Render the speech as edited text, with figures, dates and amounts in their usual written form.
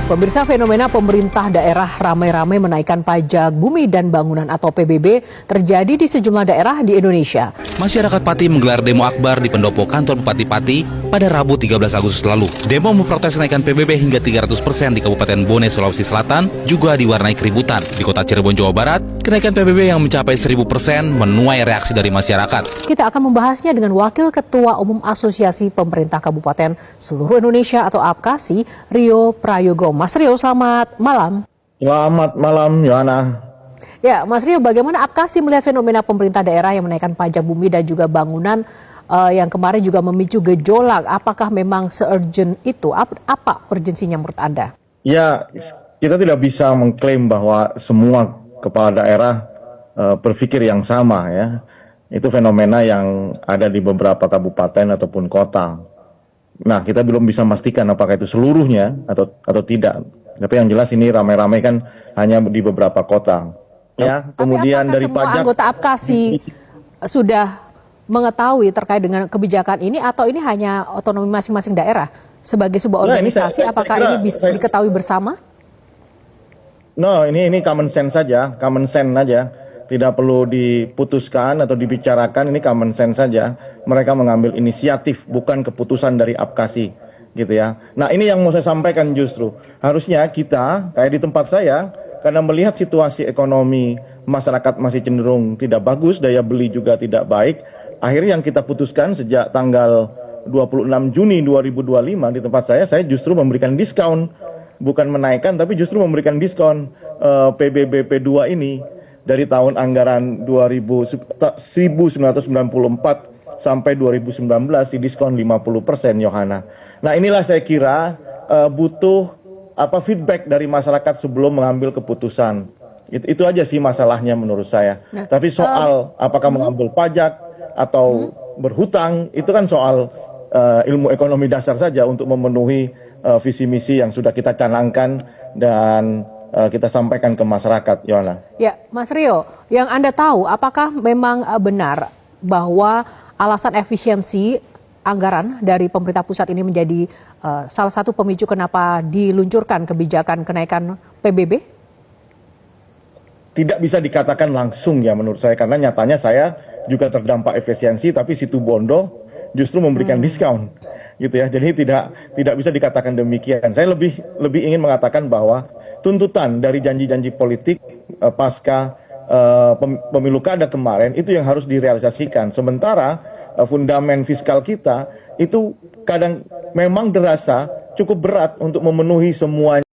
Pemirsa, fenomena pemerintah daerah ramai-ramai menaikkan pajak bumi dan bangunan atau PBB terjadi di sejumlah daerah di Indonesia. Masyarakat Pati menggelar demo akbar di pendopo kantor Bupati Pati pada Rabu 13 Agustus lalu. Demo memprotes kenaikan PBB hingga 300% di Kabupaten Bone, Sulawesi Selatan juga diwarnai keributan. Di kota Cirebon, Jawa Barat, kenaikan PBB yang mencapai 1000% menuai reaksi dari masyarakat. Kita akan membahasnya dengan Wakil Ketua Umum Asosiasi Pemerintah Kabupaten Seluruh Indonesia atau APKASI, Rio Prayogo. Mas Rio, selamat malam. Selamat malam, Yohana. Ya, Mas Rio, bagaimana APKASI melihat fenomena pemerintah daerah yang menaikkan pajak bumi dan juga bangunan yang kemarin juga memicu gejolak? Apakah memang se-urgent itu? Apa urgensinya menurut Anda? Ya, kita tidak bisa mengklaim bahwa semua kepala daerah berpikir yang sama ya. Itu fenomena yang ada di beberapa kabupaten ataupun kota. Nah, kita belum bisa memastikan apakah itu seluruhnya atau tidak. Tapi yang jelas ini ramai-ramai kan hanya di beberapa kota. Ya, kemudian dari semua pajak anggota APKASI sudah mengetahui terkait dengan kebijakan ini atau ini hanya otonomi masing-masing daerah sebagai sebuah organisasi? Apakah ini bisa diketahui bersama? No, ini common sense saja, common sense aja. Tidak perlu diputuskan atau dibicarakan, ini common sense saja. Mereka mengambil inisiatif, bukan keputusan dari APKASI, gitu ya. Nah, ini yang mau saya sampaikan justru. Harusnya kita, kayak di tempat saya, karena melihat situasi ekonomi masyarakat masih cenderung tidak bagus, daya beli juga tidak baik, akhirnya yang kita putuskan sejak tanggal 26 Juni 2025 di tempat saya justru memberikan diskon. Bukan menaikkan, tapi justru memberikan diskon PBB P2 ini. Dari tahun anggaran 1994 sampai 2019 di diskon 50%, Yohana. Nah, inilah saya kira butuh feedback dari masyarakat sebelum mengambil keputusan. Itu aja sih masalahnya menurut saya. Nah, tapi soal apakah mengambil pajak atau berhutang, itu kan soal ilmu ekonomi dasar saja untuk memenuhi visi misi yang sudah kita canangkan dan kita sampaikan ke masyarakat, Yohana. Ya, Mas Rio, yang Anda tahu, apakah memang benar bahwa alasan efisiensi anggaran dari pemerintah pusat ini menjadi salah satu pemicu kenapa diluncurkan kebijakan kenaikan PBB? Tidak bisa dikatakan langsung ya menurut saya, karena nyatanya saya juga terdampak efisiensi, tapi Situbondo justru memberikan diskon, gitu ya. Jadi tidak bisa dikatakan demikian. Saya lebih ingin mengatakan bahwa tuntutan dari janji-janji politik pasca pemilu kada kemarin itu yang harus direalisasikan. Sementara fundamen fiskal kita itu kadang memang terasa cukup berat untuk memenuhi semuanya.